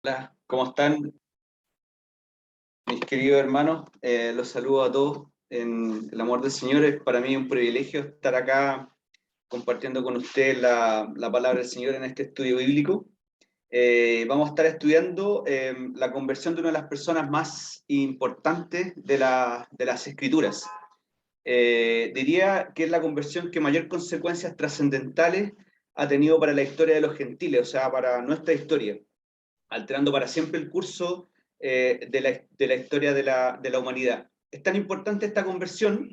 Hola, ¿cómo están mis queridos hermanos? Los saludo a todos en el amor del Señor. Es para mí un privilegio estar acá compartiendo con ustedes la palabra del Señor en este estudio bíblico. Vamos a estar estudiando la conversión de una de las personas más importantes de las Escrituras. Diría que es la conversión que mayor consecuencias trascendentales ha tenido para la historia de los gentiles, o sea, para nuestra historia, alterando para siempre el curso de la historia de la humanidad. Es tan importante esta conversión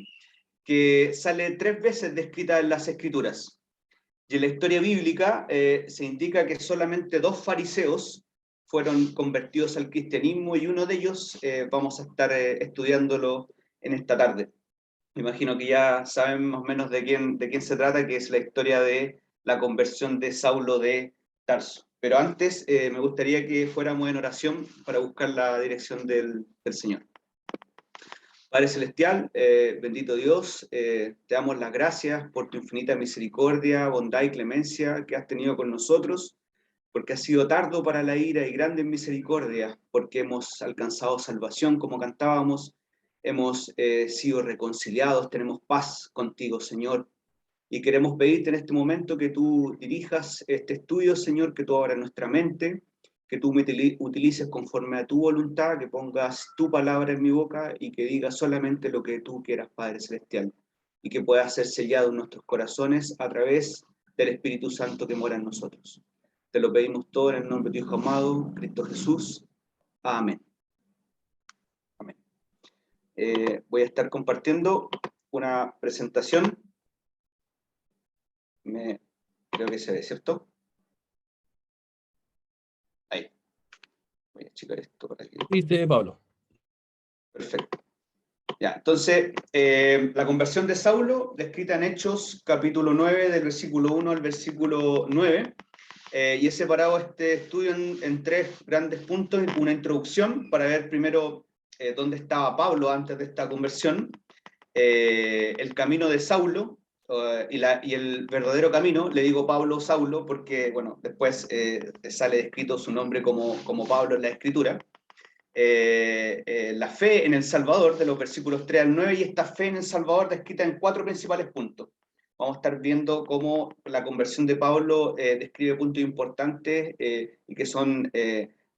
que sale 3 veces descrita en las Escrituras. Y en la historia bíblica se indica que solamente 2 fariseos fueron convertidos al cristianismo y uno de ellos vamos a estar estudiándolo en esta tarde. Me imagino que ya saben más o menos de quién se trata, que es la historia de la conversión de Saulo de Tarso. Pero antes me gustaría que fuéramos en oración para buscar la dirección del Señor. Padre Celestial, bendito Dios, te damos las gracias por tu infinita misericordia, bondad y clemencia que has tenido con nosotros, porque has sido tardo para la ira y grande en misericordia, porque hemos alcanzado salvación como cantábamos, hemos sido reconciliados, tenemos paz contigo, Señor. Y queremos pedirte en este momento que tú dirijas este estudio, Señor, que tú abras nuestra mente, que tú me utilices conforme a tu voluntad, que pongas tu palabra en mi boca y que digas solamente lo que tú quieras, Padre Celestial, y que pueda ser sellado en nuestros corazones a través del Espíritu Santo que mora en nosotros. Te lo pedimos todo en el nombre de tu Hijo amado, Cristo Jesús. Amén. Amén. Voy a estar compartiendo una presentación. Creo que se ve, ¿cierto? Ahí. Voy a checar esto por aquí. Viste, Pablo. Perfecto. Ya, entonces, la conversión de Saulo, descrita en Hechos, capítulo 9, del versículo 1 al versículo 9, y he separado este estudio en 3 grandes puntos. Una introducción para ver primero dónde estaba Pablo antes de esta conversión, el camino de Saulo, y el verdadero camino. Le digo Pablo Saulo porque, bueno, después sale descrito su nombre como Pablo en la Escritura. La fe en el Salvador, de los versículos 3 al 9, y esta fe en el Salvador descrita en 4 principales puntos. Vamos a estar viendo cómo la conversión de Pablo describe puntos importantes y que son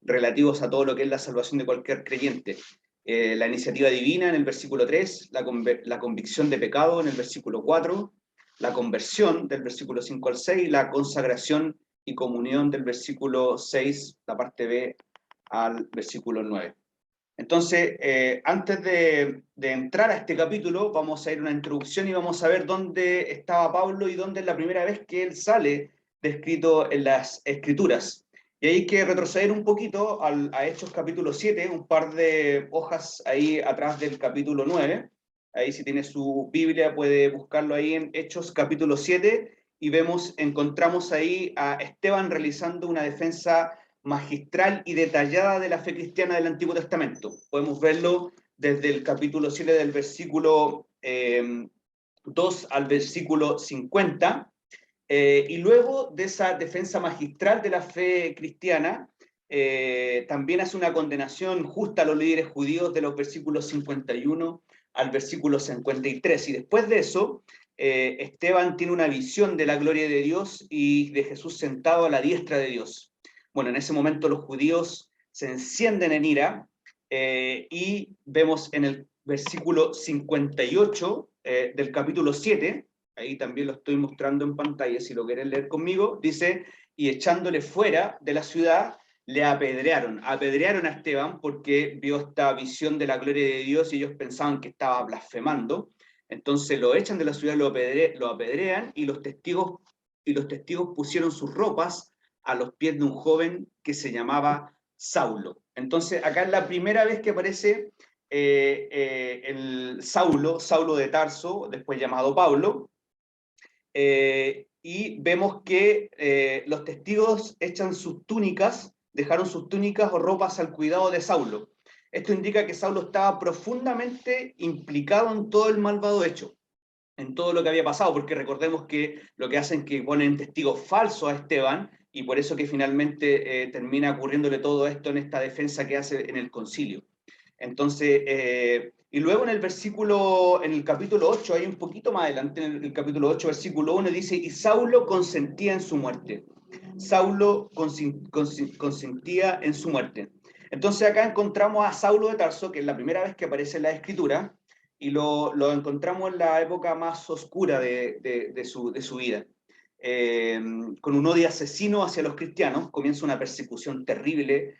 relativos a todo lo que es la salvación de cualquier creyente. La iniciativa divina en el versículo 3, la convicción de pecado en el versículo 4, la conversión del versículo 5 al 6, la consagración y comunión del versículo 6, la parte B, al versículo 9. Entonces, antes de entrar a este capítulo, vamos a ir a una introducción y vamos a ver dónde estaba Pablo y dónde es la primera vez que él sale descrito en las Escrituras. Y hay que retroceder un poquito a Hechos capítulo 7, un par de hojas ahí atrás del capítulo 9. Ahí, si tiene su Biblia, puede buscarlo ahí en Hechos capítulo 7, y encontramos ahí a Esteban realizando una defensa magistral y detallada de la fe cristiana del Antiguo Testamento. Podemos verlo desde el capítulo 7, del versículo 2 al versículo 50, y luego de esa defensa magistral de la fe cristiana, también hace una condenación justa a los líderes judíos de los versículos 51 al versículo 53, y después de eso, Esteban tiene una visión de la gloria de Dios y de Jesús sentado a la diestra de Dios. Bueno, en ese momento los judíos se encienden en ira, y vemos en el versículo 58 del capítulo 7, ahí también lo estoy mostrando en pantalla si lo quieren leer conmigo, dice: y echándole fuera de la ciudad, le apedrearon a Esteban porque vio esta visión de la gloria de Dios y ellos pensaban que estaba blasfemando. Entonces lo echan de la ciudad, lo apedrean, y los testigos pusieron sus ropas a los pies de un joven que se llamaba Saulo. Entonces acá es la primera vez que aparece el Saulo de Tarso, después llamado Pablo, y vemos que los testigos dejaron sus túnicas o ropas al cuidado de Saulo. Esto indica que Saulo estaba profundamente implicado en todo el malvado hecho, en todo lo que había pasado, porque recordemos que lo que hacen es que ponen testigos falsos a Esteban y por eso que finalmente termina ocurriéndole todo esto en esta defensa que hace en el concilio. Entonces, y luego en el capítulo 8, hay un poquito más adelante, en el capítulo 8, versículo 1, dice, y Saulo consentía en su muerte. Saulo consentía en su muerte. Entonces acá encontramos a Saulo de Tarso, que es la primera vez que aparece en la Escritura, y lo encontramos en la época más oscura de su vida. Con un odio asesino hacia los cristianos, comienza una persecución terrible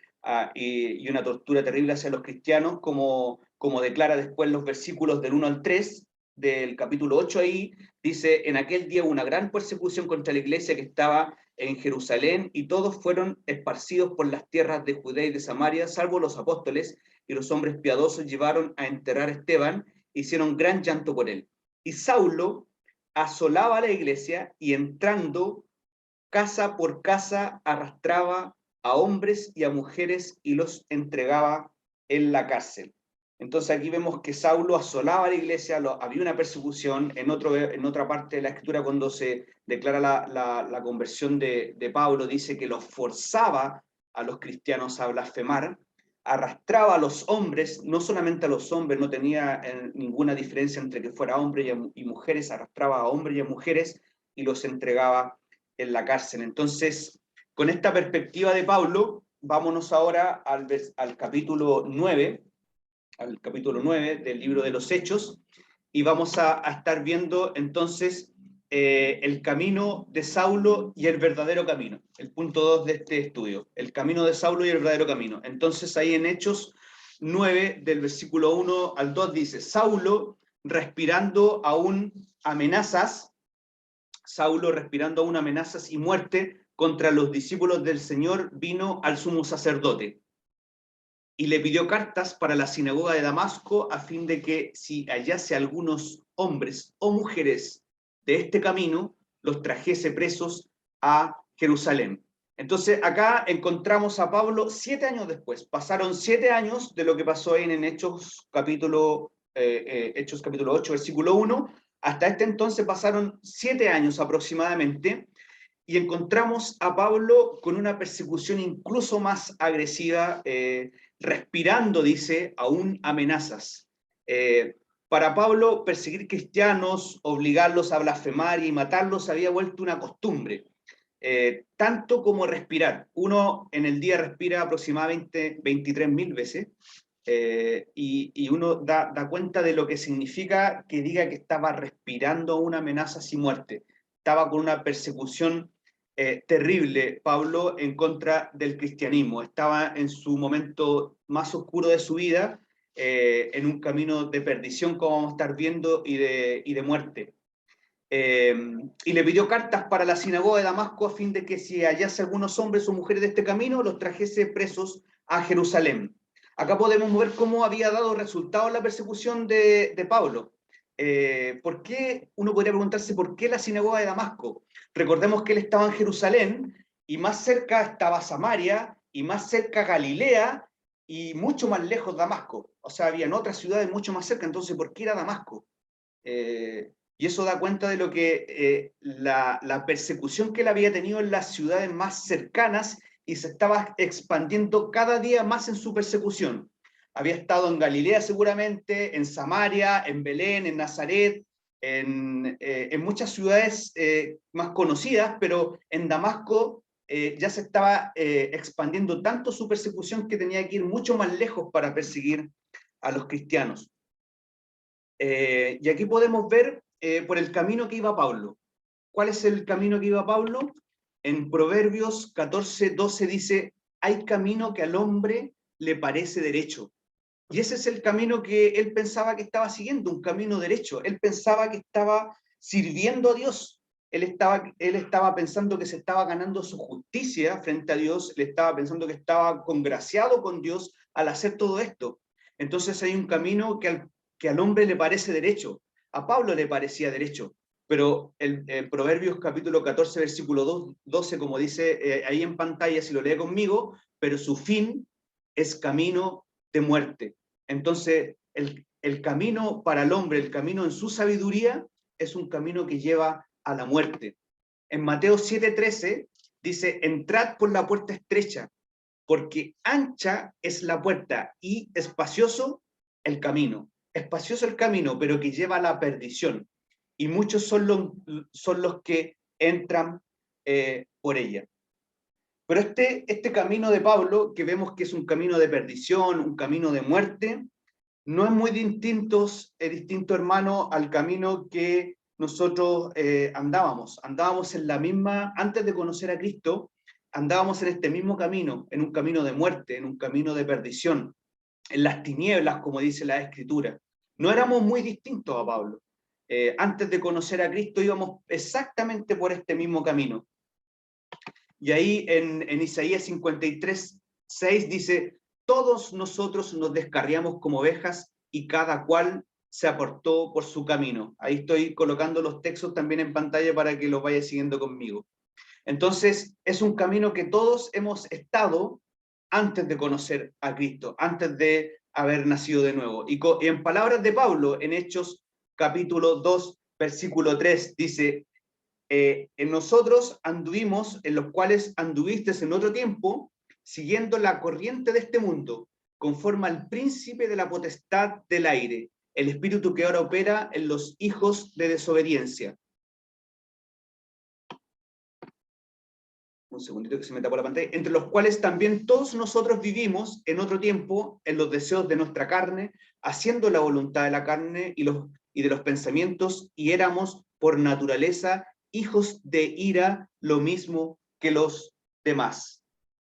y una tortura terrible hacia los cristianos, como declara después los versículos del 1 al 3 del capítulo 8 ahí, dice, en aquel día hubo una gran persecución contra la iglesia que estaba en Jerusalén, y todos fueron esparcidos por las tierras de Judea y de Samaria, salvo los apóstoles, y los hombres piadosos llevaron a enterrar a Esteban, hicieron gran llanto por él. Y Saulo asolaba la iglesia y entrando casa por casa arrastraba a hombres y a mujeres y los entregaba en la cárcel. Entonces aquí vemos que Saulo asolaba la iglesia, había una persecución. En otra parte de la Escritura, cuando se declara la conversión de Pablo, dice que los forzaba a los cristianos a blasfemar, arrastraba a los hombres, no solamente a los hombres, no tenía ninguna diferencia entre que fuera hombre y mujeres, arrastraba a hombres y a mujeres y los entregaba en la cárcel. Entonces, con esta perspectiva de Pablo, vámonos ahora al capítulo 9, del libro de los Hechos, y vamos a estar viendo entonces el camino de Saulo y el verdadero camino, el punto 2 de este estudio, el camino de Saulo y el verdadero camino. Entonces ahí en Hechos 9, del versículo 1 al 2, dice, Saulo respirando aún amenazas y muerte contra los discípulos del Señor, vino al sumo sacerdote y le pidió cartas para la sinagoga de Damasco, a fin de que si hallase algunos hombres o mujeres de este camino, los trajese presos a Jerusalén. Entonces acá encontramos a Pablo 7 años después. Pasaron 7 años de lo que pasó ahí en Hechos capítulo 8, versículo 1. Hasta este entonces pasaron 7 años aproximadamente, y encontramos a Pablo con una persecución incluso más agresiva, respirando, dice, aún amenazas. Para Pablo, perseguir cristianos, obligarlos a blasfemar y matarlos había vuelto una costumbre, tanto como respirar. Uno en el día respira aproximadamente 23.000 veces, y uno da cuenta de lo que significa que diga que estaba respirando una amenaza y muerte. Estaba con una persecución terrible, Pablo, en contra del cristianismo. Estaba en su momento más oscuro de su vida, en un camino de perdición, como vamos a estar viendo, y de muerte. Y le pidió cartas para la sinagoga de Damasco, a fin de que si hallase algunos hombres o mujeres de este camino, los trajese presos a Jerusalén. Acá podemos ver cómo había dado resultado la persecución de Pablo. ¿Por qué? Uno podría preguntarse por qué la sinagoga de Damasco. Recordemos que él estaba en Jerusalén, y más cerca estaba Samaria, y más cerca Galilea, y mucho más lejos Damasco. O sea, habían otras ciudades mucho más cerca. Entonces, ¿por qué era Damasco? Y eso da cuenta de lo que la persecución que él había tenido en las ciudades más cercanas, y se estaba expandiendo cada día más en su persecución. Había estado en Galilea seguramente, en Samaria, en Belén, en Nazaret, en muchas ciudades más conocidas, pero en Damasco ya se estaba expandiendo tanto su persecución que tenía que ir mucho más lejos para perseguir a los cristianos. Y aquí podemos ver por el camino que iba Pablo. ¿Cuál es el camino que iba Pablo? En Proverbios 14:12 dice, hay camino que al hombre le parece derecho. Y ese es el camino que él pensaba que estaba siguiendo, un camino derecho. Él pensaba que estaba sirviendo a Dios. Él estaba pensando que se estaba ganando su justicia frente a Dios. Él estaba pensando que estaba congraciado con Dios al hacer todo esto. Entonces hay un camino que al hombre le parece derecho. A Pablo le parecía derecho. Pero el Proverbios capítulo 14, versículo 12, como dice ahí en pantalla, si lo lee conmigo, pero su fin es camino de muerte. Entonces, el camino para el hombre, el camino en su sabiduría, es un camino que lleva a la muerte. En Mateo 7:13 dice, entrad por la puerta estrecha, porque ancha es la puerta y espacioso el camino. Espacioso el camino, pero que lleva a la perdición. Y muchos son los que entran por ella. Pero este camino de Pablo, que vemos que es un camino de perdición, un camino de muerte, no es muy distinto, hermano, al camino que nosotros andábamos. Andábamos en la misma, antes de conocer a Cristo, andábamos en este mismo camino, en un camino de muerte, en un camino de perdición, en las tinieblas, como dice la Escritura. No éramos muy distintos a Pablo. Antes de conocer a Cristo íbamos exactamente por este mismo camino. Y ahí en Isaías 53:6 dice, todos nosotros nos descarriamos como ovejas y cada cual se apartó por su camino. Ahí estoy colocando los textos también en pantalla para que los vaya siguiendo conmigo. Entonces, es un camino que todos hemos estado antes de conocer a Cristo, antes de haber nacido de nuevo. Y en palabras de Pablo, en Hechos capítulo 2, versículo 3, dice, en nosotros anduvimos, en los cuales anduviste en otro tiempo, siguiendo la corriente de este mundo, conforme al príncipe de la potestad del aire, el espíritu que ahora opera en los hijos de desobediencia. Un segundito que se me tapó la pantalla. Entre los cuales también todos nosotros vivimos en otro tiempo, en los deseos de nuestra carne, haciendo la voluntad de la carne y de los pensamientos, y éramos por naturaleza hijos de ira, lo mismo que los demás.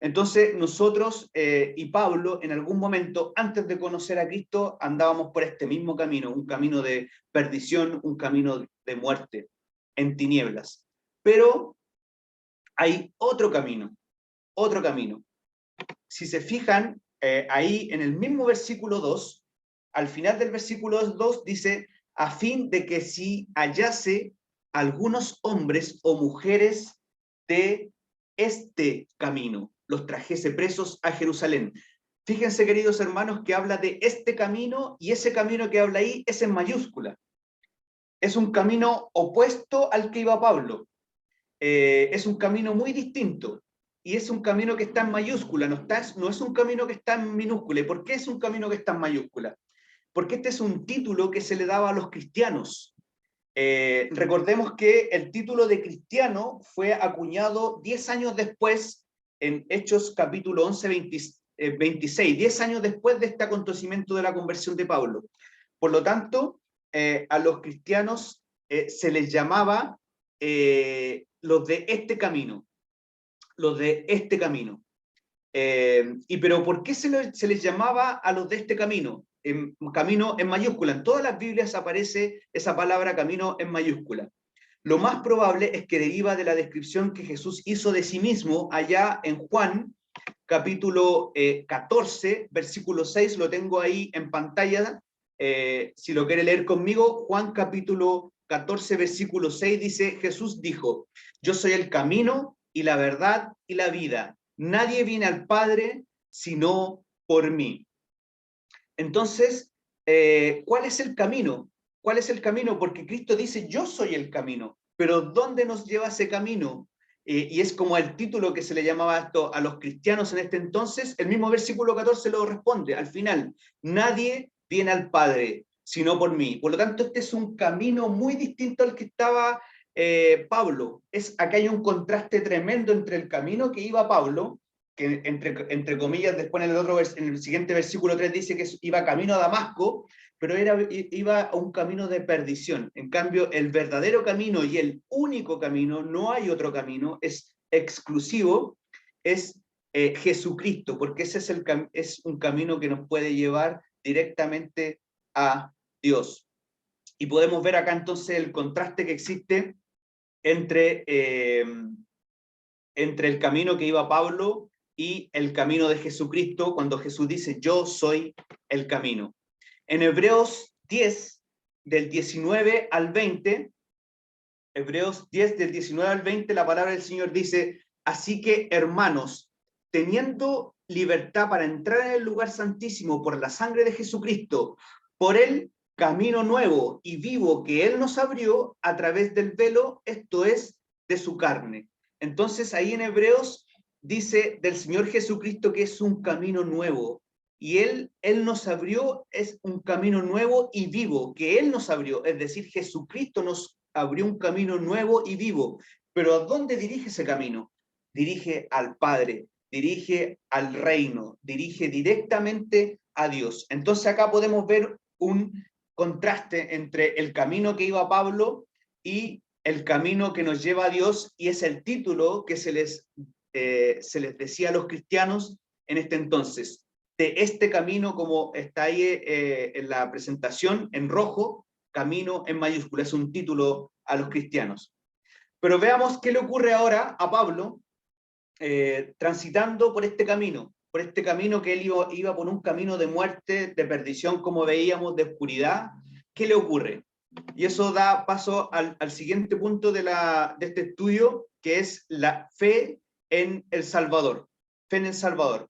Entonces nosotros y Pablo en algún momento antes de conocer a Cristo andábamos por este mismo camino, un camino de perdición, un camino de muerte, en tinieblas. Pero hay otro camino, otro camino. Si se fijan, ahí en el mismo versículo 2, al final del versículo 2 dice, a fin de que si hallase algunos hombres o mujeres de este camino, los trajese presos a Jerusalén. Fíjense, queridos hermanos, que habla de este camino, y ese camino que habla ahí es en mayúscula. Es un camino opuesto al que iba Pablo. Es un camino muy distinto, y es un camino que está en mayúscula, no es un camino que está en minúscula. ¿Y por qué es un camino que está en mayúscula? Porque este es un título que se le daba a los cristianos. Recordemos que el título de cristiano fue acuñado 10 años después, en Hechos capítulo 11, 26, 10 años después de este acontecimiento de la conversión de Pablo. Por lo tanto, a los cristianos se les llamaba los de este camino, los de este camino. Pero ¿por qué se les llamaba a los de este camino? Camino en mayúscula. En todas las Biblias aparece esa palabra camino en mayúscula. Lo más probable es que deriva de la descripción que Jesús hizo de sí mismo allá en Juan, capítulo 14, versículo 6, lo tengo ahí en pantalla, si lo quiere leer conmigo. Juan capítulo 14, versículo 6 dice, Jesús dijo, yo soy el camino y la verdad y la vida. Nadie viene al Padre sino por mí. Entonces, ¿cuál es el camino? ¿Cuál es el camino? Porque Cristo dice, yo soy el camino, pero ¿dónde nos lleva ese camino? Y es como el título que se le llamaba esto a los cristianos en este entonces. El mismo versículo 14 lo responde al final, nadie viene al Padre sino por mí. Por lo tanto, este es un camino muy distinto al que estaba Pablo. Acá hay un contraste tremendo entre el camino que iba Pablo, que entre comillas después en el siguiente versículo 3 dice que iba camino a Damasco, pero iba a un camino de perdición. En cambio, el verdadero camino y el único camino, no hay otro camino, es exclusivo, es Jesucristo, porque ese es un camino que nos puede llevar directamente a Dios. Y podemos ver acá entonces el contraste que existe entre el camino que iba Pablo y el camino de Jesucristo, cuando Jesús dice, yo soy el camino. En Hebreos 10, del 19 al 20, Hebreos 10, del 19 al 20, la palabra del Señor dice, así que, hermanos, teniendo libertad para entrar en el lugar santísimo por la sangre de Jesucristo, por el camino nuevo y vivo que Él nos abrió a través del velo, esto es, de su carne. Entonces ahí en Hebreos dice del Señor Jesucristo que es un camino nuevo. Y Él nos abrió, es un camino nuevo y vivo, que Él nos abrió. Es decir, Jesucristo nos abrió un camino nuevo y vivo. Pero ¿a dónde dirige ese camino? Dirige al Padre, dirige al reino, dirige directamente a Dios. Entonces acá podemos ver un contraste entre el camino que iba Pablo y el camino que nos lleva a Dios, y es el título que se les decía a los cristianos en este entonces. De este camino, como está ahí en la presentación, en rojo, camino en mayúscula, es un título a los cristianos. Pero veamos qué le ocurre ahora a Pablo transitando por este camino que él iba por un camino de muerte, de perdición, como veíamos, de oscuridad. ¿Qué le ocurre? Y eso da paso al siguiente punto de este estudio, que es la fe en el Salvador. Fe en el Salvador.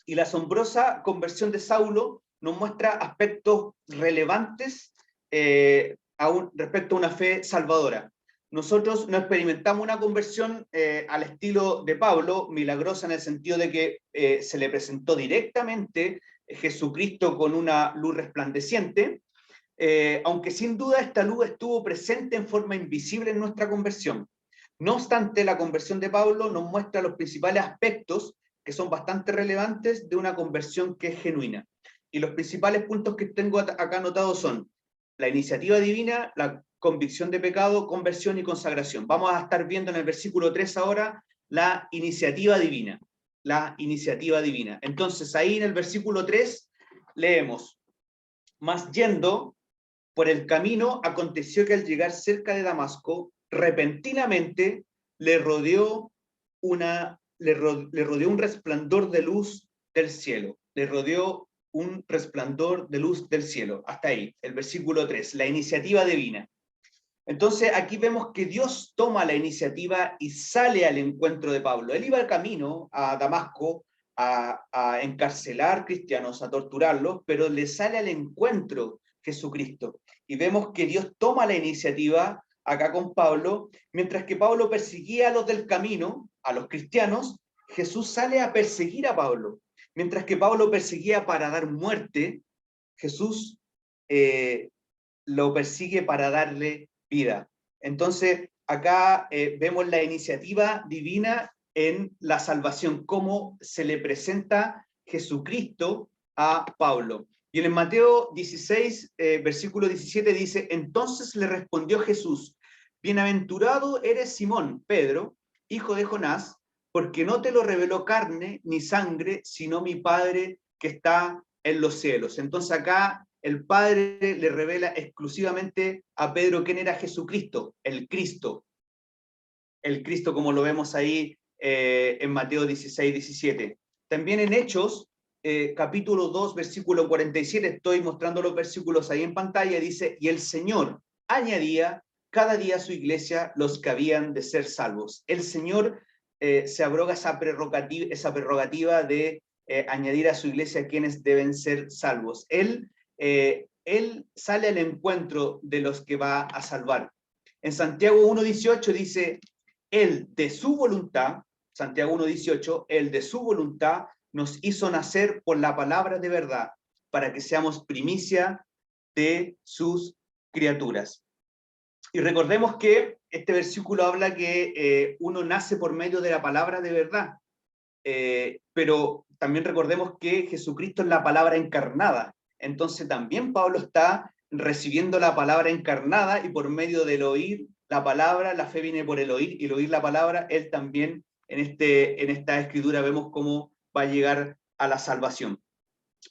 Y la asombrosa conversión de Saulo nos muestra aspectos relevantes respecto a una fe salvadora. Nosotros no experimentamos una conversión al estilo de Pablo, milagrosa en el sentido de que se le presentó directamente Jesucristo con una luz resplandeciente, aunque sin duda esta luz estuvo presente en forma invisible en nuestra conversión. No obstante, la conversión de Pablo nos muestra los principales aspectos que son bastante relevantes de una conversión que es genuina. Y los principales puntos que tengo acá anotados son la iniciativa divina, la convicción de pecado, conversión y consagración. Vamos a estar viendo en el versículo 3 ahora la iniciativa divina. La iniciativa divina. Entonces, ahí en el versículo 3 leemos: mas yendo por el camino, aconteció que al llegar cerca de Damasco, repentinamente le rodeó un resplandor de luz del cielo. Le rodeó un resplandor de luz del cielo. Hasta ahí, el versículo 3, la iniciativa divina. Entonces aquí vemos que Dios toma la iniciativa y sale al encuentro de Pablo. Él iba al camino a Damasco a encarcelar cristianos, a torturarlos, pero le sale al encuentro Jesucristo. Y vemos que Dios toma la iniciativa acá con Pablo, mientras que Pablo perseguía a los del camino, a los cristianos, Jesús sale a perseguir a Pablo. Mientras que Pablo perseguía para dar muerte, Jesús lo persigue para darle vida. Entonces, acá vemos la iniciativa divina en la salvación, cómo se le presenta Jesucristo a Pablo. Y en el Mateo 16, versículo 17 dice: entonces le respondió Jesús: bienaventurado eres Simón, Pedro, hijo de Jonás, porque no te lo reveló carne ni sangre, sino mi Padre que está en los cielos. Entonces acá el Padre le revela exclusivamente a Pedro quién era Jesucristo, el Cristo como lo vemos ahí en Mateo 16, 17. También en Hechos, capítulo 2, versículo 47, estoy mostrando los versículos ahí en pantalla, dice: y el Señor añadía cada día a su iglesia los que habían de ser salvos. El Señor se abroga esa prerrogativa de añadir a su iglesia quienes deben ser salvos. Él sale al encuentro de los que va a salvar. En Santiago 1:18 dice: él de su voluntad, Santiago 1:18, él de su voluntad nos hizo nacer por la palabra de verdad, para que seamos primicia de sus criaturas. Y recordemos que este versículo habla que uno nace por medio de la palabra de verdad, pero también recordemos que Jesucristo es la palabra encarnada. Entonces también Pablo está recibiendo la palabra encarnada, y por medio del oír la palabra, la fe viene por el oír, y el oír la palabra, él también en esta escritura vemos cómo va a llegar a la salvación.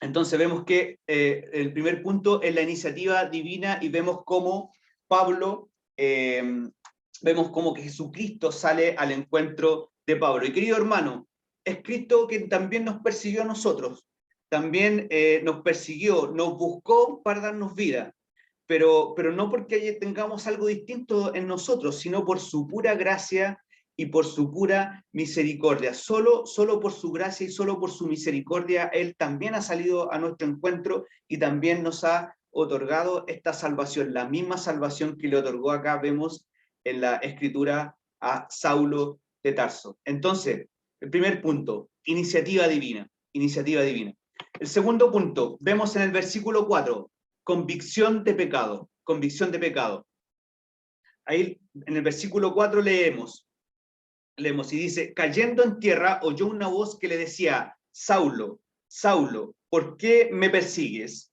Entonces vemos que el primer punto es la iniciativa divina, y vemos cómo Pablo, vemos cómo que Jesucristo sale al encuentro de Pablo. Y querido hermano, es Cristo quien también nos persiguió a nosotros, también nos persiguió, nos buscó para darnos vida, pero no porque tengamos algo distinto en nosotros, sino por su pura gracia y por su pura misericordia. Solo por su gracia y solo por su misericordia, Él también ha salido a nuestro encuentro y también nos ha otorgado esta salvación, la misma salvación que le otorgó acá, vemos en la escritura, a Saulo de Tarso. Entonces, el primer punto, iniciativa divina, iniciativa divina. El segundo punto, vemos en el versículo 4, convicción de pecado, convicción de pecado. Ahí en el versículo 4 leemos y dice, cayendo en tierra, oyó una voz que le decía, Saulo, Saulo, ¿por qué me persigues?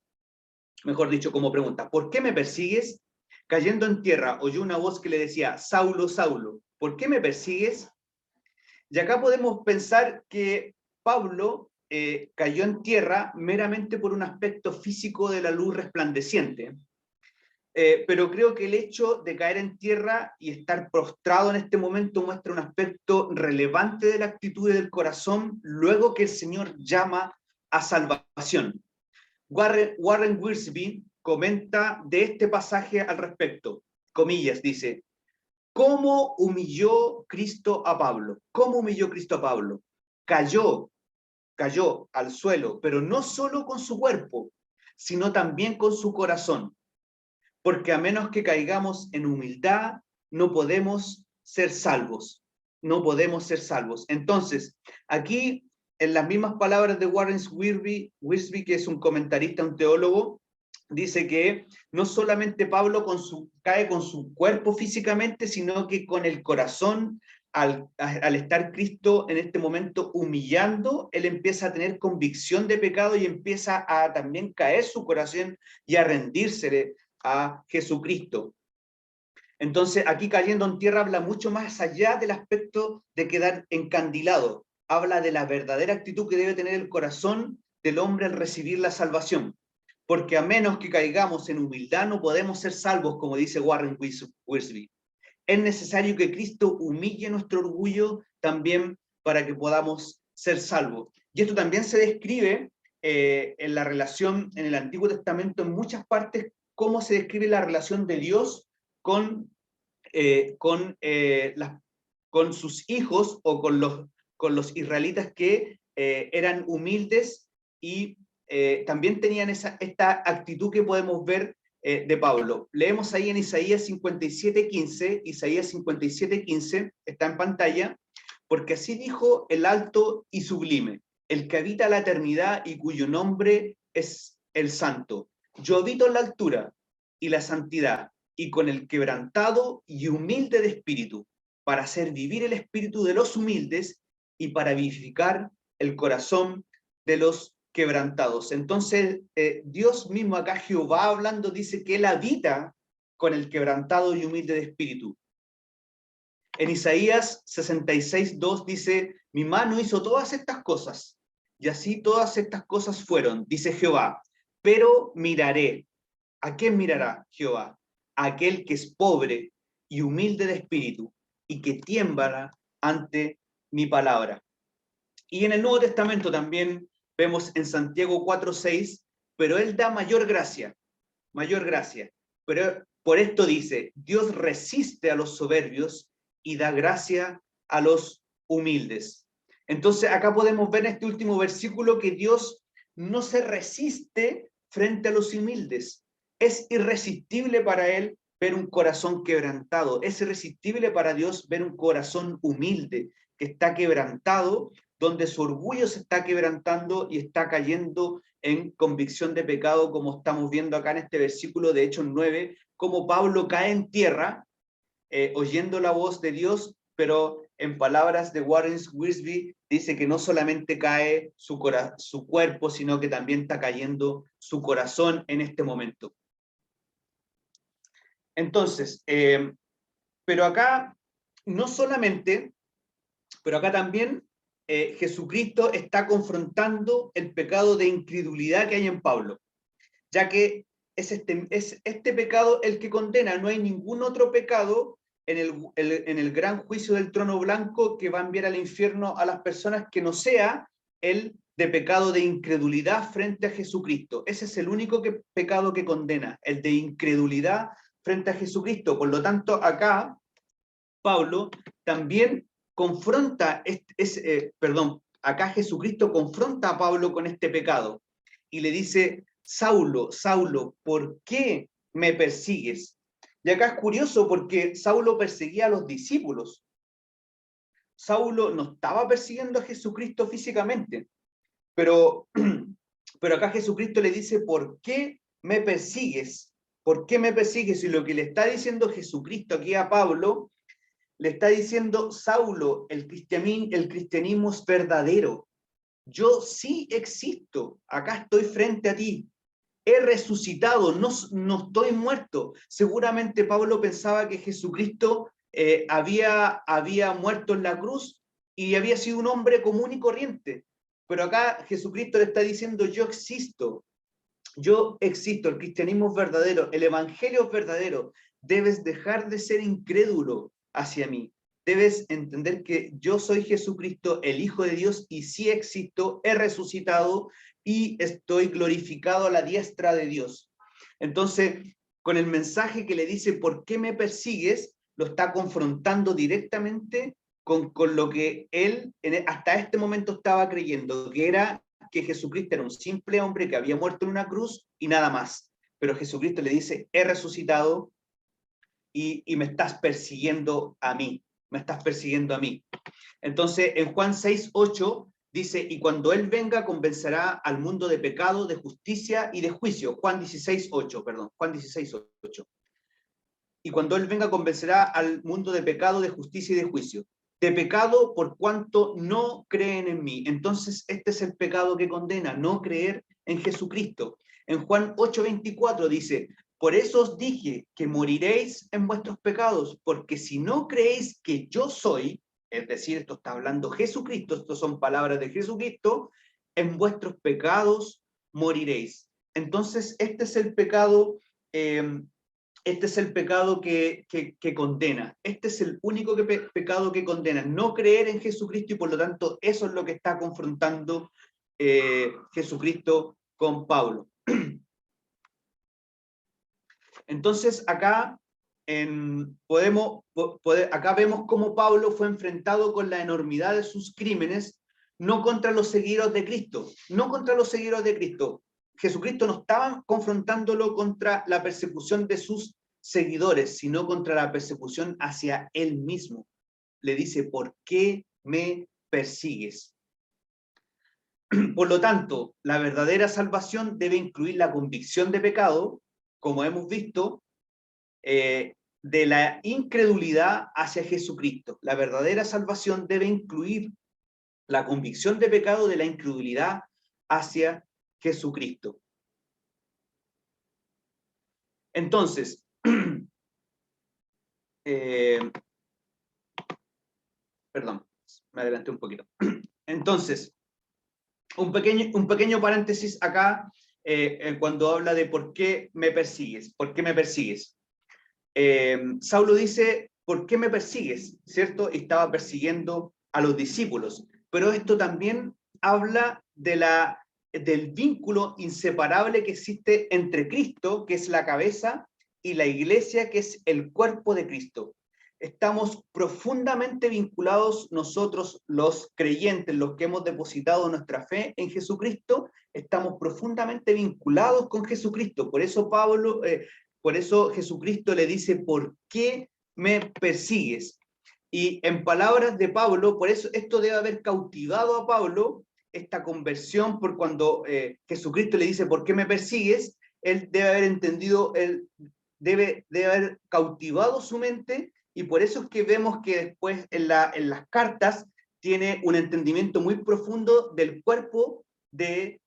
Mejor dicho, como pregunta, ¿por qué me persigues? Cayendo en tierra, oyó una voz que le decía, Saulo, Saulo, ¿por qué me persigues? Y acá podemos pensar que Pablo cayó en tierra meramente por un aspecto físico de la luz resplandeciente. Pero creo que el hecho de caer en tierra y estar prostrado en este momento muestra un aspecto relevante de la actitud del corazón luego que el Señor llama a salvación. Warren Wiersbe comenta de este pasaje al respecto, comillas, dice, ¿cómo humilló Cristo a Pablo? ¿Cómo humilló Cristo a Pablo? Cayó al suelo, pero no solo con su cuerpo, sino también con su corazón. Porque a menos que caigamos en humildad, no podemos ser salvos. No podemos ser salvos. Entonces, aquí, en las mismas palabras de Warren Wiersbe, que es un comentarista, un teólogo, dice que no solamente Pablo cae con su cuerpo físicamente, sino que con el corazón, al estar Cristo en este momento humillando, él empieza a tener convicción de pecado y empieza a también caer su corazón y a rendirse a Jesucristo. Entonces, aquí cayendo en tierra habla mucho más allá del aspecto de quedar encandilado. Habla de la verdadera actitud que debe tener el corazón del hombre al recibir la salvación. Porque a menos que caigamos en humildad no podemos ser salvos, como dice Warren Wiersbe. Es necesario que Cristo humille nuestro orgullo también para que podamos ser salvos. Y esto también se describe en la relación en el Antiguo Testamento en muchas partes, cómo se describe la relación de Dios con, con sus hijos o con los israelitas que eran humildes y también tenían esta actitud que podemos ver de Pablo. Leemos ahí en Isaías 57:15, Isaías 57:15, está en pantalla, porque así dijo el alto y sublime, el que habita la eternidad y cuyo nombre es el santo. Yo habito en la altura y la santidad, y con el quebrantado y humilde de espíritu, para hacer vivir el espíritu de los humildes y para vivificar el corazón de los quebrantados. Entonces, Dios mismo acá, Jehová hablando, dice que Él habita con el quebrantado y humilde de espíritu. En Isaías 66:2 dice, mi mano hizo todas estas cosas, y así todas estas cosas fueron, dice Jehová, pero miraré. ¿A quién mirará Jehová? A aquel que es pobre y humilde de espíritu, y que tiembla ante mi palabra. Y en el Nuevo Testamento también vemos en Santiago 4:6, pero Él da mayor gracia. Pero por esto dice, Dios resiste a los soberbios y da gracia a los humildes. Entonces acá podemos ver en este último versículo que Dios no se resiste frente a los humildes. Es irresistible para Él ver un corazón quebrantado. Es irresistible para Dios ver un corazón humilde que está quebrantado, donde su orgullo se está quebrantando y está cayendo en convicción de pecado, como estamos viendo acá en este versículo de Hechos 9, como Pablo cae en tierra, oyendo la voz de Dios, pero en palabras de Warren Wiersbe, dice que no solamente cae su cuerpo, sino que también está cayendo su corazón en este momento. Entonces, pero acá no solamente, pero acá también Jesucristo está confrontando el pecado de incredulidad que hay en Pablo, ya que es este pecado el que condena, no hay ningún otro pecado en el gran juicio del trono blanco que va a enviar al infierno a las personas que no sea el de pecado de incredulidad frente a Jesucristo. Ese es el único pecado que condena, el de incredulidad frente a Jesucristo. Por lo tanto, acá Pablo también confronta, acá Jesucristo confronta a Pablo con este pecado y le dice, Saulo, Saulo, ¿por qué me persigues? Y acá es curioso porque Saulo perseguía a los discípulos. Saulo no estaba persiguiendo a Jesucristo físicamente, pero, pero acá Jesucristo le dice, ¿por qué me persigues? ¿Por qué me persigues? Y lo que le está diciendo Jesucristo aquí a Pablo, le está diciendo, Saulo, el cristianismo es verdadero. Yo sí existo, acá estoy frente a ti. He resucitado, no estoy muerto. Seguramente Pablo pensaba que Jesucristo había muerto en la cruz y había sido un hombre común y corriente. Pero acá Jesucristo le está diciendo, yo existo, el cristianismo es verdadero, el evangelio es verdadero. Debes dejar de ser incrédulo hacia mí. Debes entender que yo soy Jesucristo, el Hijo de Dios, y sí existo, he resucitado y estoy glorificado a la diestra de Dios. Entonces, con el mensaje que le dice, ¿por qué me persigues?, lo está confrontando directamente con lo que él hasta este momento estaba creyendo, que era que Jesucristo era un simple hombre que había muerto en una cruz y nada más. Pero Jesucristo le dice, he resucitado y me estás persiguiendo a mí, me estás persiguiendo a mí. Entonces, en Juan 6:8 dice, y cuando Él venga convencerá al mundo de pecado, de justicia y de juicio. Juan 16:8. Y cuando Él venga convencerá al mundo de pecado, de justicia y de juicio. De pecado por cuanto no creen en mí. Entonces, este es el pecado que condena, no creer en Jesucristo. En Juan 8:24 dice, por eso os dije que moriréis en vuestros pecados, porque si no creéis que yo soy, es decir, esto está hablando Jesucristo, esto son palabras de Jesucristo, en vuestros pecados moriréis. Entonces, este es el pecado que condena. Este es el único pecado que condena, no creer en Jesucristo, y por lo tanto eso es lo que está confrontando Jesucristo con Pablo. Entonces acá acá vemos cómo Pablo fue enfrentado con la enormidad de sus crímenes, no contra los seguidores de Cristo, no contra los seguidores de Cristo. Jesucristo no estaba confrontándolo contra la persecución de sus seguidores, sino contra la persecución hacia él mismo. Le dice, ¿por qué me persigues? Por lo tanto, la verdadera salvación debe incluir la convicción de pecado, como hemos visto, de la incredulidad hacia Jesucristo. La verdadera salvación debe incluir la convicción de pecado de la incredulidad hacia Jesucristo. Entonces, perdón, me adelanté un poquito. Entonces, un pequeño paréntesis acá cuando habla de por qué me persigues, por qué me persigues. Saulo dice, ¿por qué me persigues? ¿Cierto? Estaba persiguiendo a los discípulos, pero esto también habla del vínculo inseparable que existe entre Cristo, que es la cabeza, y la iglesia, que es el cuerpo de Cristo. Estamos profundamente vinculados nosotros, los creyentes, los que hemos depositado nuestra fe en Jesucristo, estamos profundamente vinculados con Jesucristo. Por eso Jesucristo le dice, ¿por qué me persigues? Y en palabras de Pablo, por eso esto debe haber cautivado a Pablo, esta conversión, por cuando Jesucristo le dice, ¿por qué me persigues? Él debe haber entendido, él debe haber cautivado su mente, y por eso es que vemos que después en las cartas tiene un entendimiento muy profundo del cuerpo que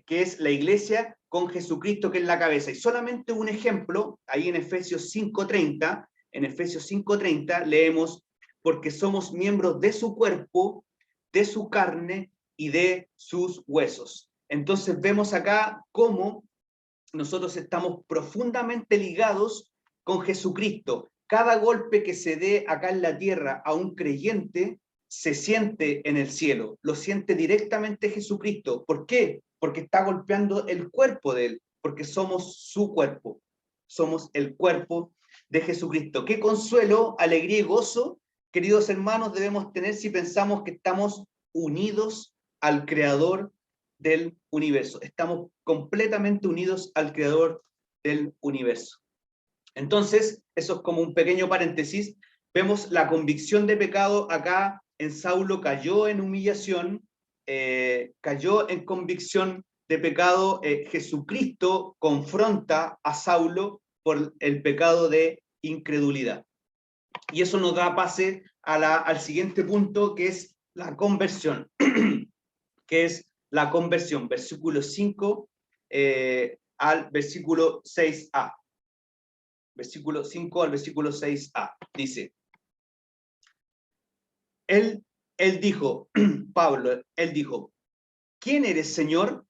es la iglesia, con Jesucristo que es la cabeza. Y solamente un ejemplo, ahí en Efesios 5:30, leemos, porque somos miembros de su cuerpo, de su carne y de sus huesos. Entonces vemos acá cómo nosotros estamos profundamente ligados con Jesucristo. Cada golpe que se dé acá en la tierra a un creyente se siente en el cielo, lo siente directamente Jesucristo. ¿Por qué? Porque está golpeando el cuerpo de él, porque somos su cuerpo, somos el cuerpo de Jesucristo. Qué consuelo, alegría y gozo, queridos hermanos, debemos tener si pensamos que estamos unidos al Creador del universo. Estamos completamente unidos al Creador del universo. Entonces, eso es como un pequeño paréntesis. Vemos la convicción de pecado acá en Saulo cayó en humillación, cayó en convicción de pecado. Jesucristo confronta a Saulo por el pecado de incredulidad. Y eso nos da pase al siguiente punto, que es la conversión, que es la conversión, versículo 5 al versículo 6a. Versículo 5 al versículo 6a. Dice, él dijo, Pablo, él dijo, ¿quién eres, Señor?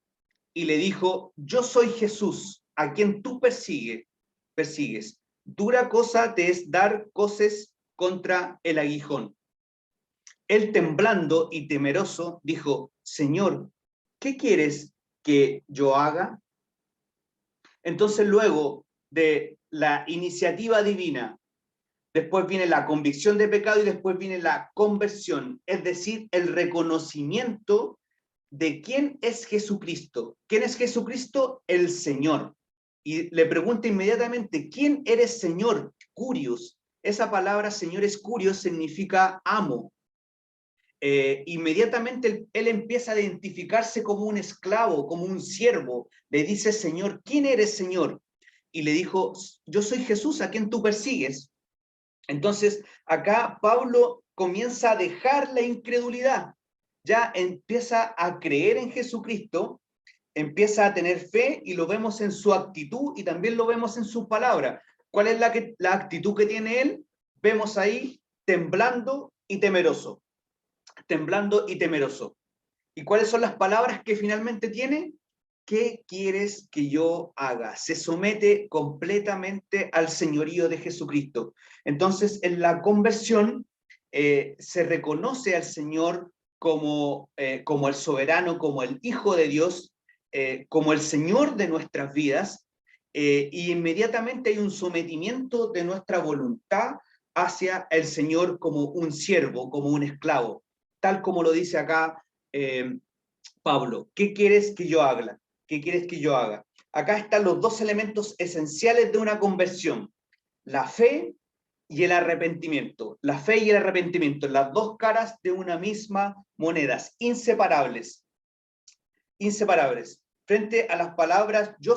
Y le dijo, yo soy Jesús, a quien tú persigues. Dura cosa te es dar coces contra el aguijón. Él, temblando y temeroso, dijo, Señor, ¿qué quieres que yo haga? Entonces, luego de la iniciativa divina, después viene la convicción de pecado y después viene la conversión, es decir, el reconocimiento de quién es Jesucristo. ¿Quién es Jesucristo? El Señor. Y le pregunta inmediatamente, ¿quién eres, Señor? Curios. Esa palabra, Señor, es curios, significa amo. Inmediatamente él empieza a identificarse como un esclavo, como un siervo. Le dice, Señor, ¿quién eres, Señor? Y le dijo, yo soy Jesús, a quien tú persigues. Entonces, acá Pablo comienza a dejar la incredulidad, ya empieza a creer en Jesucristo, empieza a tener fe y lo vemos en su actitud y también lo vemos en sus palabras. ¿Cuál es la actitud que tiene él? Vemos ahí temblando y temeroso, temblando y temeroso. ¿Y cuáles son las palabras que finalmente tiene? ¿Qué quieres que yo haga? Se somete completamente al señorío de Jesucristo. Entonces, en la conversión se reconoce al Señor como el soberano, como el Hijo de Dios, como el Señor de nuestras vidas, y inmediatamente hay un sometimiento de nuestra voluntad hacia el Señor como un siervo, como un esclavo, tal como lo dice acá Pablo. ¿Qué quieres que yo haga? ¿Qué quieres que yo haga? Acá están los dos elementos esenciales de una conversión: la fe y el arrepentimiento. La fe y el arrepentimiento, las dos caras de una misma moneda, inseparables. Inseparables. Frente a las palabras yo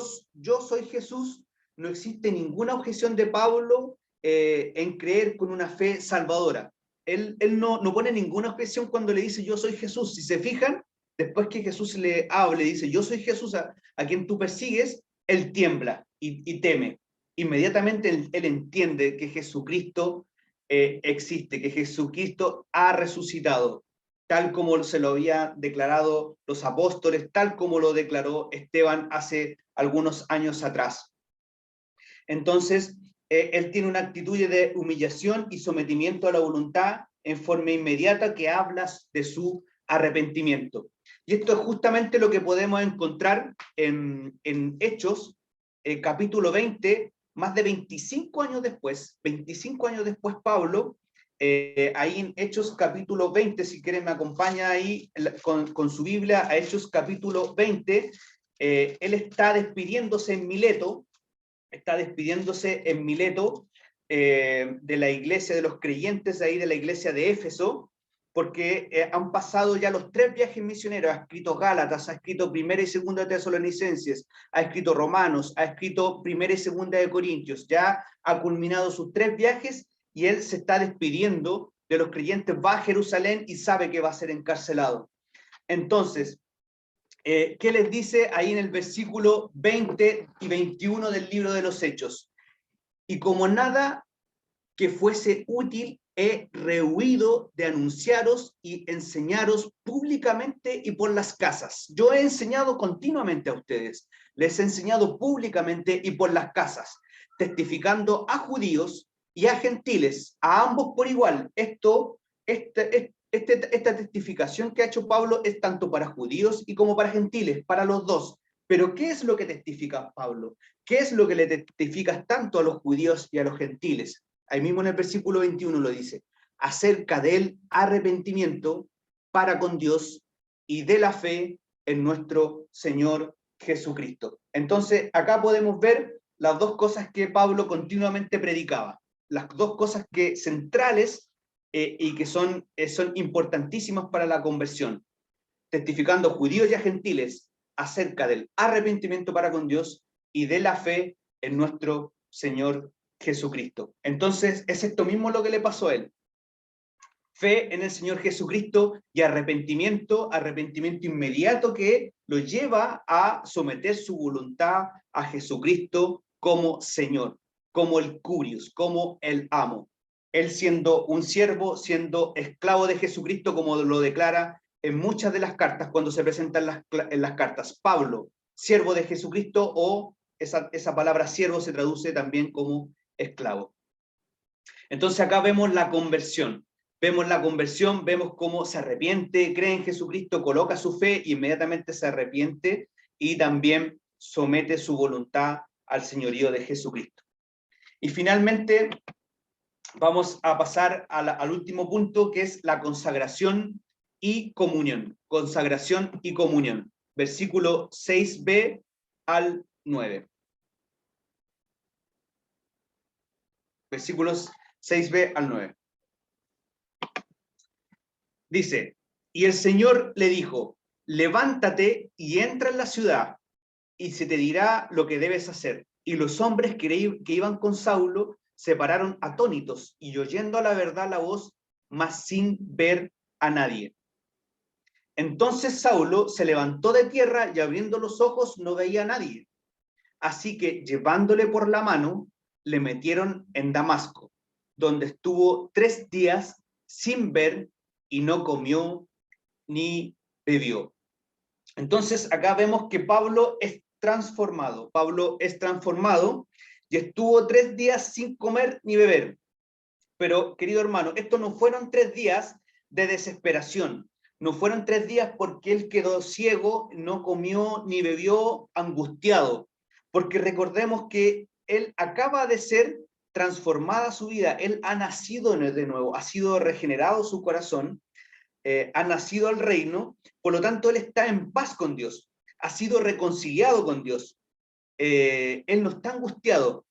soy Jesús, no existe ninguna objeción de Pablo en creer con una fe salvadora. Él no pone ninguna objeción cuando le dice yo soy Jesús. Si se fijan, después que Jesús le habla y dice yo soy Jesús a quien tú persigues, él tiembla y teme. Inmediatamente él entiende que Jesucristo existe, que Jesucristo ha resucitado, tal como se lo había declarado los apóstoles, tal como lo declaró Esteban hace algunos años atrás. Entonces, él tiene una actitud de humillación y sometimiento a la voluntad en forma inmediata que hablas de su arrepentimiento. Y esto es justamente lo que podemos encontrar en Hechos, capítulo 20, más de 25 años después, Pablo, ahí en Hechos capítulo 20, si quieren me acompaña ahí con su Biblia a Hechos capítulo 20, él está despidiéndose en Mileto, de la iglesia de los creyentes ahí de la iglesia de Éfeso, porque han pasado ya los 3 viajes misioneros. Ha escrito Gálatas, ha escrito Primera y Segunda de Tesalonicenses, ha escrito Romanos, ha escrito Primera y Segunda de Corintios, ya ha culminado sus 3 viajes y él se está despidiendo de los creyentes, va a Jerusalén y sabe que va a ser encarcelado. Entonces, ¿qué les dice ahí en el versículo 20 y 21 del libro de los Hechos? Y como nada que fuese útil, he rehuido de anunciaros y enseñaros públicamente y por las casas. Yo he enseñado continuamente a ustedes, les he enseñado públicamente y por las casas, testificando a judíos y a gentiles, a ambos por igual. Esta testificación que ha hecho Pablo es tanto para judíos y como para gentiles, para los dos. Pero ¿qué es lo que testifica Pablo? ¿Qué es lo que le testificas tanto a los judíos y a los gentiles? Ahí mismo en el versículo 21 lo dice, acerca del arrepentimiento para con Dios y de la fe en nuestro Señor Jesucristo. Entonces, acá podemos ver las dos cosas que Pablo continuamente predicaba, las dos cosas centrales y que son importantísimas para la conversión, testificando judíos y a gentiles acerca del arrepentimiento para con Dios y de la fe en nuestro Señor Jesucristo. Entonces, es esto mismo lo que le pasó a él. Fe en el Señor Jesucristo y arrepentimiento inmediato que lo lleva a someter su voluntad a Jesucristo como Señor, como el Curios, como el amo. Él siendo un siervo, siendo esclavo de Jesucristo, como lo declara en muchas de las cartas, cuando se presentan en las cartas. Pablo, siervo de Jesucristo, o esa palabra siervo se traduce también como esclavo. Entonces acá vemos la conversión. Vemos cómo se arrepiente, cree en Jesucristo, coloca su fe, inmediatamente se arrepiente y también somete su voluntad al señorío de Jesucristo. Y finalmente vamos a pasar al último punto, que es la consagración y comunión. Consagración y comunión. Versículo 6b al 9. Versículos 6b al 9. Dice, y el Señor le dijo, levántate y entra en la ciudad, y se te dirá lo que debes hacer. Y los hombres que iban con Saulo se pararon atónitos y oyendo a la verdad la voz, mas sin ver a nadie. Entonces Saulo se levantó de tierra y abriendo los ojos no veía a nadie. Así que llevándole por la mano, le metieron en Damasco, donde estuvo 3 días sin ver y no comió ni bebió. Entonces acá vemos que Pablo es transformado. Pablo es transformado y estuvo 3 días sin comer ni beber. Pero, querido hermano, estos no fueron 3 días de desesperación. No fueron 3 días porque él quedó ciego, no comió ni bebió, angustiado. Porque recordemos que él acaba de ser transformada su vida. Él ha nacido de nuevo, ha sido regenerado su corazón, ha nacido al reino, por lo tanto él está en paz con Dios, ha sido reconciliado con Dios, él no está angustiado,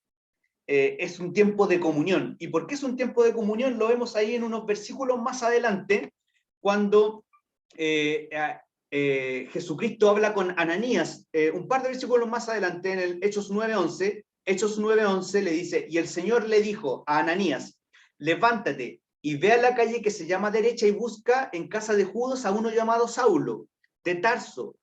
es un tiempo de comunión. ¿Y por qué es un tiempo de comunión? Lo vemos ahí en unos versículos más adelante, cuando Jesucristo habla con Ananías, un par de versículos más adelante, en el Hechos 9:11, Hechos 9:11 le dice, y el Señor le dijo a Ananías, levántate y ve a la calle que se llama derecha y busca en casa de Judas a uno llamado Saulo, de Tarso,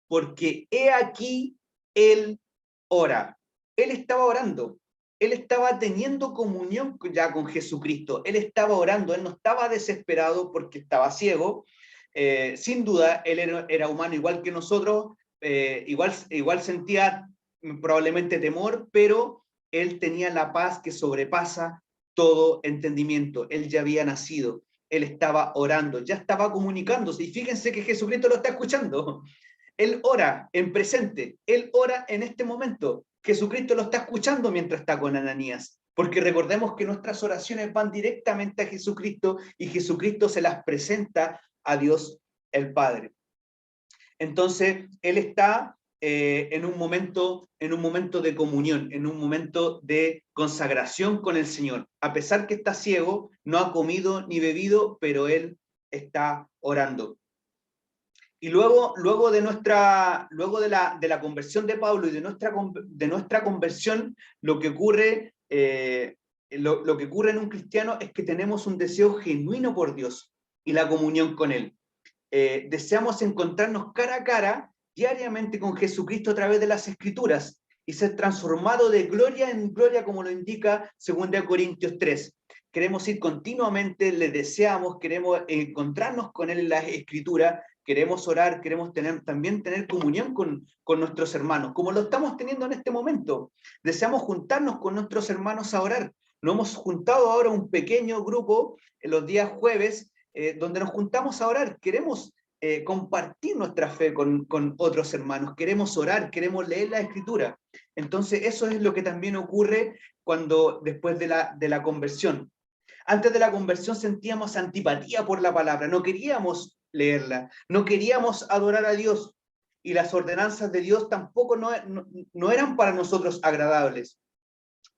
porque he aquí él ora. Él estaba orando, él estaba teniendo comunión ya con Jesucristo, él estaba orando, él no estaba desesperado porque estaba ciego, sin duda él era humano igual que nosotros, igual sentía probablemente temor, pero él tenía la paz que sobrepasa todo entendimiento. Él ya había nacido, él estaba orando, ya estaba comunicándose, y fíjense que Jesucristo lo está escuchando. Él ora en presente, él ora en este momento. Jesucristo lo está escuchando mientras está con Ananías, porque recordemos que nuestras oraciones van directamente a Jesucristo y Jesucristo se las presenta a Dios el Padre. Entonces, él está en un momento de comunión, en un momento de consagración con el Señor. A pesar que está ciego, no ha comido ni bebido, pero él está orando. Y luego de la conversión de Pablo y de nuestra conversión, lo que ocurre en un cristiano es que tenemos un deseo genuino por Dios y la comunión con Él. Deseamos encontrarnos cara a cara diariamente con Jesucristo a través de las Escrituras y ser transformado de gloria en gloria, como lo indica 2 Corintios 3. Queremos ir continuamente, le deseamos, queremos encontrarnos con Él en las Escrituras, queremos orar, queremos también tener comunión con nuestros hermanos, como lo estamos teniendo en este momento. Deseamos juntarnos con nuestros hermanos a orar. Nos hemos juntado ahora un pequeño grupo en los días jueves, donde nos juntamos a orar. Queremos compartir nuestra fe con otros hermanos, queremos orar, queremos leer la Escritura. Entonces eso es lo que también ocurre después de la conversión. Antes de la conversión sentíamos antipatía por la palabra, no queríamos leerla, no queríamos adorar a Dios, y las ordenanzas de Dios tampoco no eran para nosotros agradables.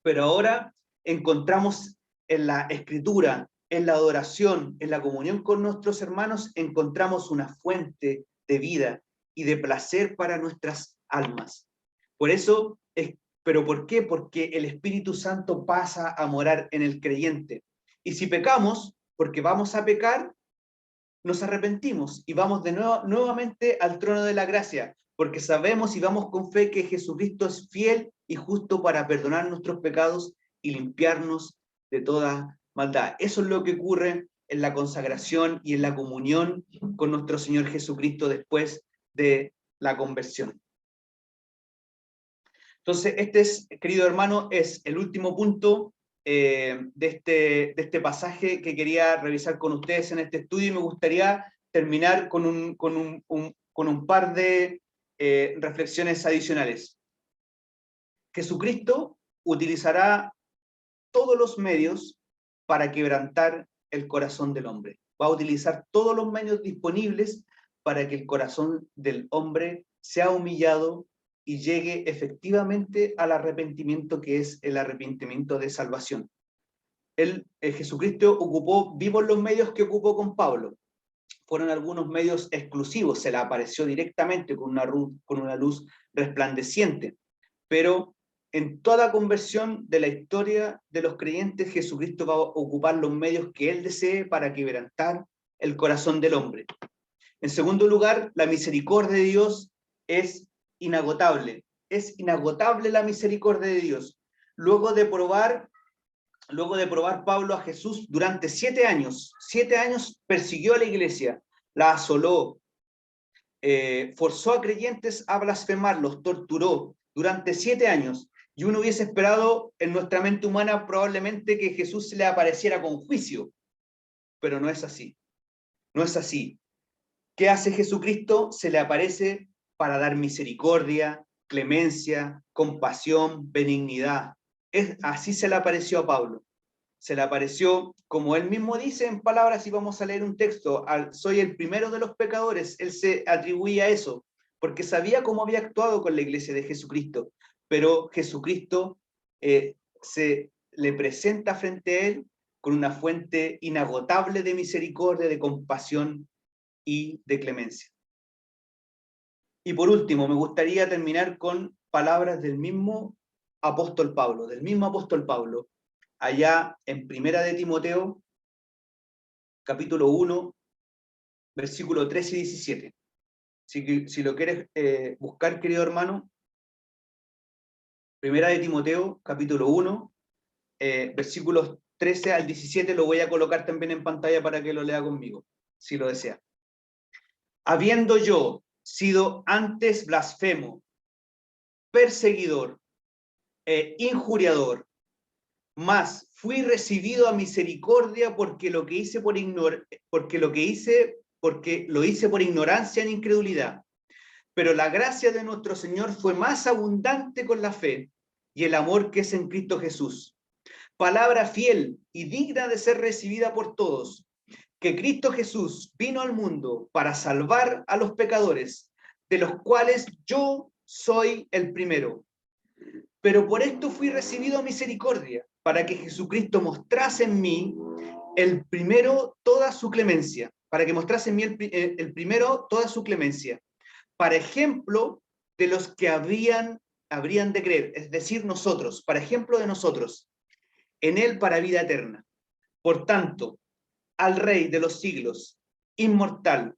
Pero ahora encontramos en la Escritura, en la adoración, en la comunión con nuestros hermanos, encontramos una fuente de vida y de placer para nuestras almas. Por eso, ¿pero por qué? Porque el Espíritu Santo pasa a morar en el creyente. Y si pecamos, porque vamos a pecar, nos arrepentimos y vamos de nuevo, nuevamente al trono de la gracia, porque sabemos y vamos con fe que Jesucristo es fiel y justo para perdonar nuestros pecados y limpiarnos de toda maldad. Eso es lo que ocurre en la consagración y en la comunión con nuestro Señor Jesucristo después de la conversión. Entonces, querido hermano, es el último punto de este pasaje que quería revisar con ustedes en este estudio, y me gustaría terminar con un par de reflexiones adicionales. Jesucristo utilizará todos los medios para quebrantar el corazón del hombre. Va a utilizar todos los medios disponibles para que el corazón del hombre sea humillado y llegue efectivamente al arrepentimiento, que es el arrepentimiento de salvación. Jesucristo vimos los medios que ocupó con Pablo. Fueron algunos medios exclusivos, se le apareció directamente con una luz resplandeciente, pero en toda conversión de la historia de los creyentes, Jesucristo va a ocupar los medios que Él desee para quebrantar el corazón del hombre. En segundo lugar, la misericordia de Dios es inagotable. Es inagotable la misericordia de Dios. Luego de probar Pablo a Jesús durante 7 años, 7 años persiguió a la iglesia, la asoló, forzó a creyentes a blasfemarlos, torturó durante 7 años. Y uno hubiese esperado en nuestra mente humana probablemente que Jesús se le apareciera con juicio, pero no es así. No es así. ¿Qué hace Jesucristo? Se le aparece para dar misericordia, clemencia, compasión, benignidad. Así se le apareció a Pablo. Se le apareció, como él mismo dice en palabras, y vamos a leer un texto, soy el primero de los pecadores. Él se atribuía a eso, porque sabía cómo había actuado con la iglesia de Jesucristo, pero Jesucristo se le presenta frente a él con una fuente inagotable de misericordia, de compasión y de clemencia. Y por último, me gustaría terminar con palabras del mismo apóstol Pablo, allá en Primera de Timoteo, capítulo 1, versículo 13 y 17. Si lo quieres buscar, querido hermano, Primera de Timoteo, capítulo 1, versículos 13 al 17, lo voy a colocar también en pantalla para que lo lea conmigo, si lo desea. Habiendo yo sido antes blasfemo, perseguidor e injuriador, mas fui recibido a misericordia porque lo hice por ignorancia en incredulidad. Pero la gracia de nuestro Señor fue más abundante con la fe y el amor que es en Cristo Jesús. Palabra fiel y digna de ser recibida por todos, que Cristo Jesús vino al mundo para salvar a los pecadores, de los cuales yo soy el primero. Pero por esto fui recibido misericordia, para que Jesucristo mostrase en mí el primero toda su clemencia, para ejemplo de los que habrían de creer, es decir, nosotros, para ejemplo de nosotros, en él para vida eterna. Por tanto, al Rey de los siglos, inmortal,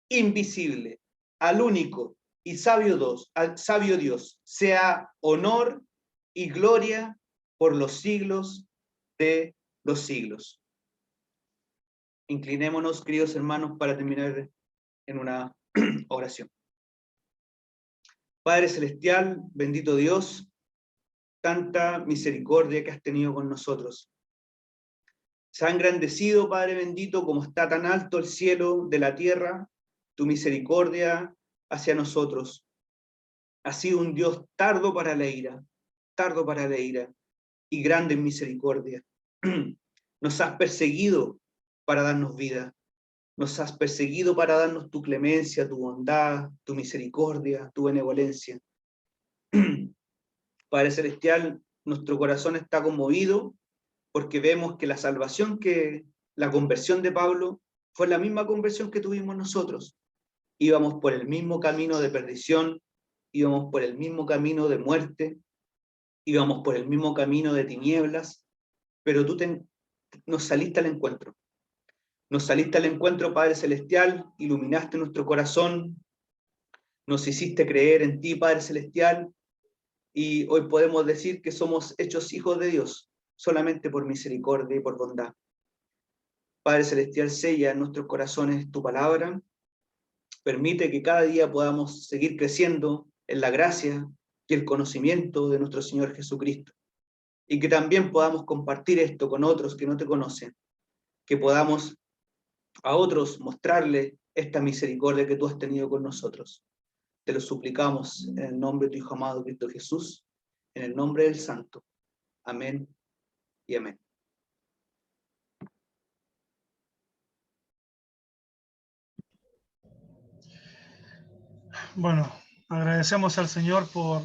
invisible, al único y al sabio Dios, sea honor y gloria por los siglos de los siglos. Inclinémonos, queridos hermanos, para terminar en una oración. Padre Celestial, bendito Dios, tanta misericordia que has tenido con nosotros. Se ha engrandecido, Padre bendito, como está tan alto el cielo de la tierra, tu misericordia hacia nosotros. Has sido un Dios tardo para la ira, y grande en misericordia. Nos has perseguido para darnos vida. Nos has perseguido para darnos tu clemencia, tu bondad, tu misericordia, tu benevolencia. Padre Celestial, nuestro corazón está conmovido porque vemos que la salvación que la conversión de Pablo fue la misma conversión que tuvimos nosotros. Íbamos por el mismo camino de perdición, íbamos por el mismo camino de muerte, íbamos por el mismo camino de tinieblas, pero tú nos saliste al encuentro. Nos saliste al encuentro, Padre Celestial, iluminaste nuestro corazón, nos hiciste creer en ti, Padre Celestial, y hoy podemos decir que somos hechos hijos de Dios, solamente por misericordia y por bondad. Padre Celestial, sella en nuestros corazones tu palabra, permite que cada día podamos seguir creciendo en la gracia y el conocimiento de nuestro Señor Jesucristo, y que también podamos compartir esto con otros que no te conocen, que podamos a otros mostrarle esta misericordia que tú has tenido con nosotros. Te lo suplicamos en el nombre de tu Hijo amado Cristo Jesús, en el nombre del Santo. Amén y amén. Bueno, agradecemos al Señor por